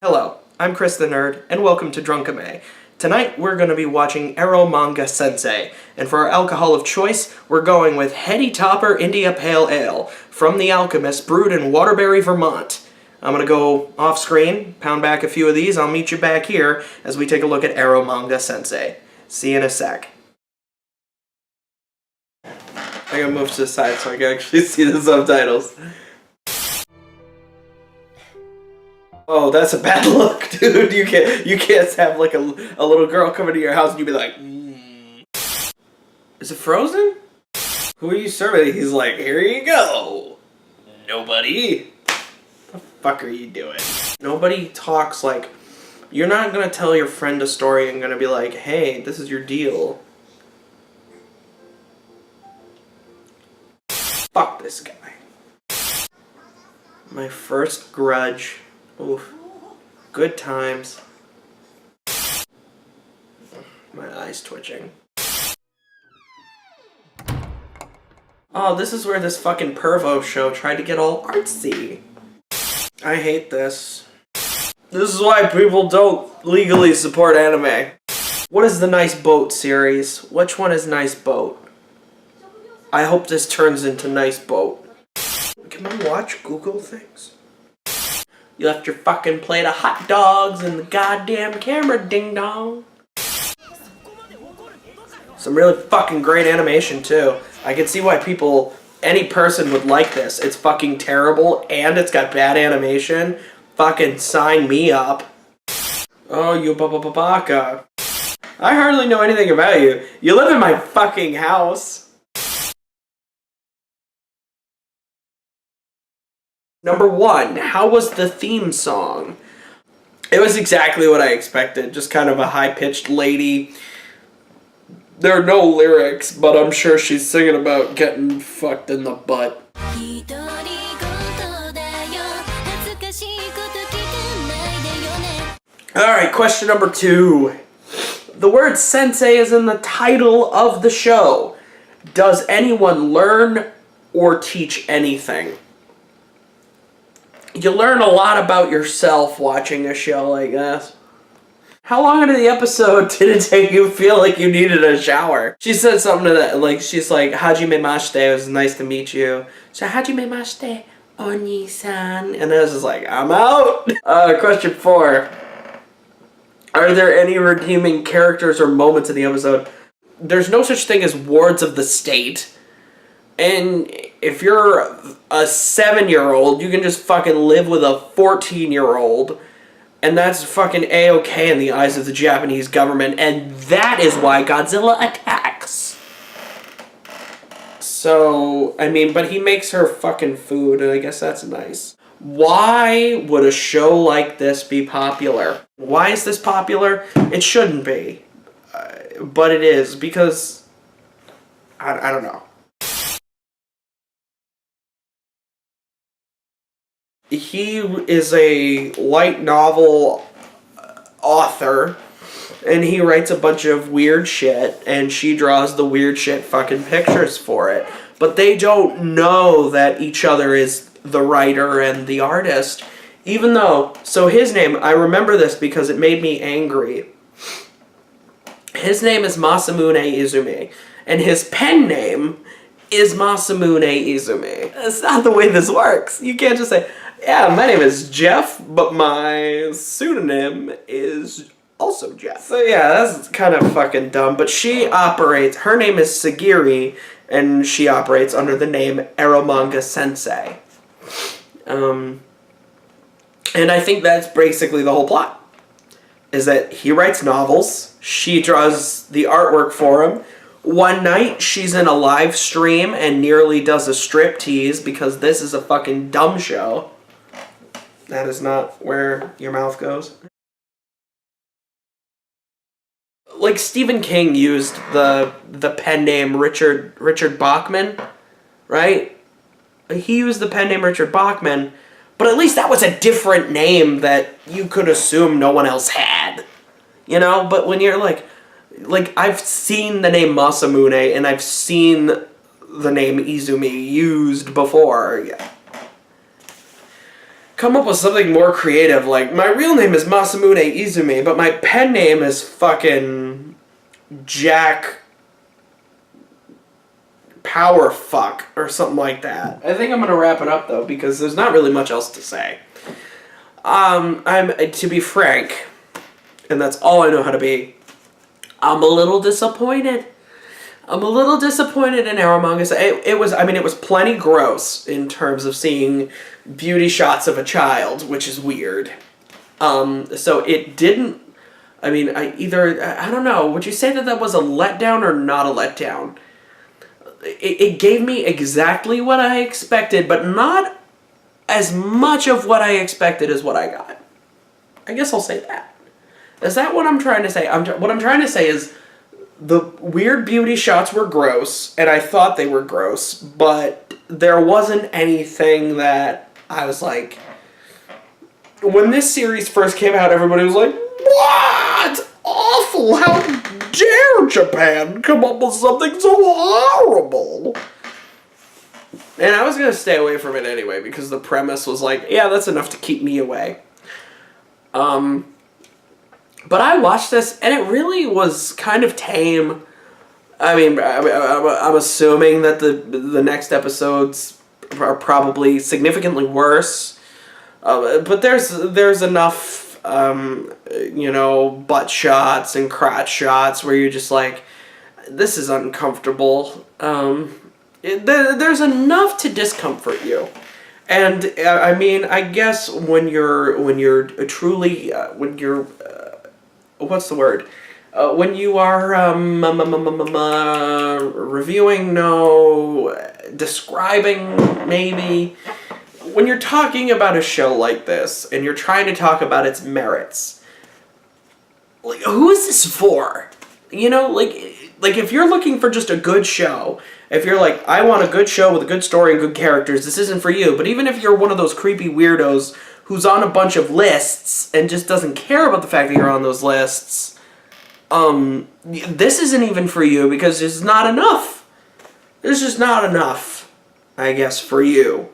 Hello, I'm Chris the Nerd, and welcome to Drunkime. Tonight we're going to be watching Eromanga Sensei, and for our alcohol of choice, we're going with Heady Topper India Pale Ale from The Alchemist, brewed in Waterbury, Vermont. I'm going to go off-screen, pound back a few of these. I'll meet you back here as we take a look at Eromanga Sensei. See you in a sec. I gotta move to the side so I can actually see the subtitles. Oh, that's a bad look, dude. You can't have like a little girl come into your house and you be like, Is it frozen? Who are you serving? He's like, here you go. Nobody. What the fuck are you doing? Nobody talks like, you're not gonna tell your friend a story and gonna be like, hey, this is your deal. Fuck this guy. My first grudge. Oof. Good times. My eyes twitching. Oh, this is where this fucking pervo show tried to get all artsy. I hate this. This is why people don't legally support anime. What is the Nice Boat series? Which one is Nice Boat? I hope this turns into Nice Boat. Can I watch Google things? You left your fucking plate of hot dogs in the goddamn camera, ding dong. Some really fucking great animation too. I can see why any person would like this. It's fucking terrible and it's got bad animation. Fucking sign me up. Oh, you baka. I hardly know anything about you. You live in my fucking house. Number 1, how was the theme song? It was exactly what I expected, just kind of a high-pitched lady. There are no lyrics, but I'm sure she's singing about getting fucked in the butt. Alright, question number 2. The word sensei is in the title of the show. Does anyone learn or teach anything? You learn a lot about yourself watching a show like this. How long into the episode did it take you feel like you needed a shower? She said something to that, like, she's like, Hajime mashite, it was nice to meet you. So, Hajime mashite, Oni-san. And I was just like, I'm out! Question 4. Are there any redeeming characters or moments in the episode? There's no such thing as wards of the state. And if you're a 7-year-old, you can just fucking live with a 14-year-old. And that's fucking A-okay in the eyes of the Japanese government. And that is why Godzilla attacks. So, I mean, but he makes her fucking food, and I guess that's nice. Why would a show like this be popular? Why is this popular? It shouldn't be. But it is, because I don't know. He is a light novel author, and he writes a bunch of weird shit, and she draws the weird shit fucking pictures for it. But they don't know that each other is the writer and the artist, even though, so his name, I remember this because it made me angry. His name is Masamune Izumi, and his pen name is Masamune Izumi. That's not the way this works. You can't just say, yeah, my name is Jeff, but my pseudonym is also Jeff. So yeah, that's kind of fucking dumb, but she operates, her name is Sagiri, and she operates under the name Eromanga Sensei. And I think that's basically the whole plot. Is that he writes novels, she draws the artwork for him. One night, she's in a live stream and nearly does a striptease because this is a fucking dumb show. That is not where your mouth goes. Like, Stephen King used the pen name Richard Bachman, right? He used the pen name Richard Bachman, but at least that was a different name that you could assume no one else had. You know? But when you're like I've seen the name Masamune, and I've seen the name Izumi used before. Yeah. come up with something more creative. Like, my real name is Masamune Izumi, but my pen name is fucking Jack Powerfuck or something like that. I think I'm gonna wrap it up though, because there's not really much else to say. To be frank, and that's all I know how to be, I'm a little disappointed. I'm a little disappointed in Eromanga. It was plenty gross in terms of seeing beauty shots of a child, which is weird. So it didn't, I don't know, would you say that was a letdown or not a letdown? It gave me exactly what I expected, but not as much of what I expected as what I got. I guess I'll say that. Is that what I'm trying to say? What I'm trying to say is the weird beauty shots were gross, and I thought they were gross, but there wasn't anything that I was like... When this series first came out, everybody was like, what? Awful! How dare Japan come up with something so horrible? And I was going to stay away from it anyway, because the premise was like, yeah, that's enough to keep me away. But I watched this, and it really was kind of tame. I mean, I'm assuming that the next episodes are probably significantly worse. But there's enough, butt shots and crotch shots where you're just like, this is uncomfortable. There's enough to discomfort you. And, I guess when you're truly, what's the word? When you are reviewing, describing, maybe, when you're talking about a show like this and you're trying to talk about its merits, like, who is this for? Like if you're looking for just a good show, if you're like, I want a good show with a good story and good characters, this isn't for you. But even if you're one of those creepy weirdos who's on a bunch of lists and just doesn't care about the fact that you're on those lists, this isn't even for you, because there's not enough. There's just not enough, I guess, for you.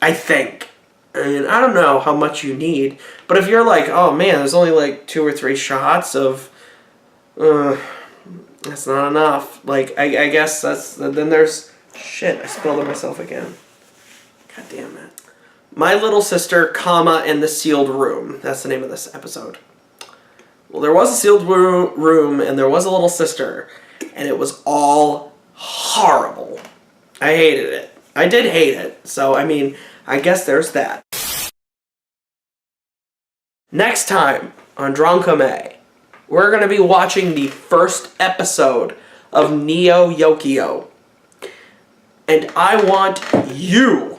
I think. I mean, I don't know how much you need, but if you're like, oh man, there's only like 2 or 3 shots of, that's not enough. Like, I guess then there's, shit, I spilled it myself again. God damn it. My Little Sister, and the Sealed Room. That's the name of this episode. Well, there was a sealed room, and there was a little sister, and it was all horrible. I hated it. I did hate it. So, I guess there's that. Next time on Drunkime, we're going to be watching the first episode of Neo Yokio. And I want you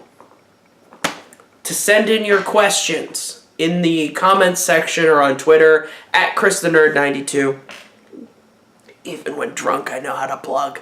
to send in your questions in the comments section or on Twitter at ChrisTheNerd92. Even when drunk, I know how to plug.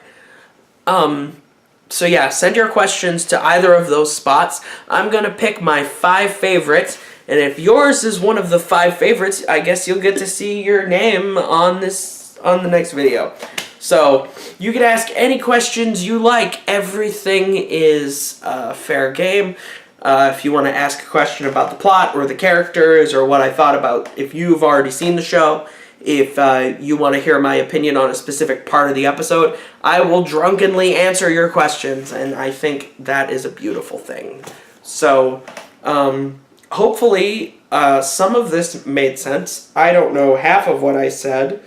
So yeah, send your questions to either of those spots. I'm going to pick my 5 favorites, and if yours is one of the 5 favorites, I guess you'll get to see your name on the next video. So, you can ask any questions you like. Everything is fair game. If you want to ask a question about the plot or the characters or what I thought about, if you've already seen the show, if you want to hear my opinion on a specific part of the episode, I will drunkenly answer your questions, and I think that is a beautiful thing. So, hopefully, some of this made sense. I don't know half of what I said.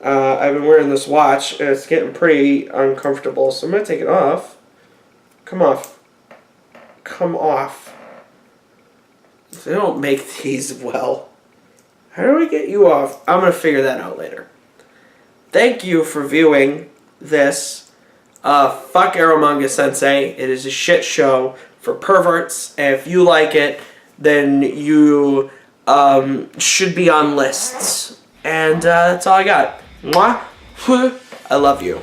I've been wearing this watch, and it's getting pretty uncomfortable, so I'm going to take it off. Come off. Come off. They don't make these well. How do we get you off? I'm going to figure that out later. Thank you for viewing this. Fuck Eromanga Sensei. It is a shit show for perverts. And if you like it, then you should be on lists. And that's all I got. Mwah. I love you.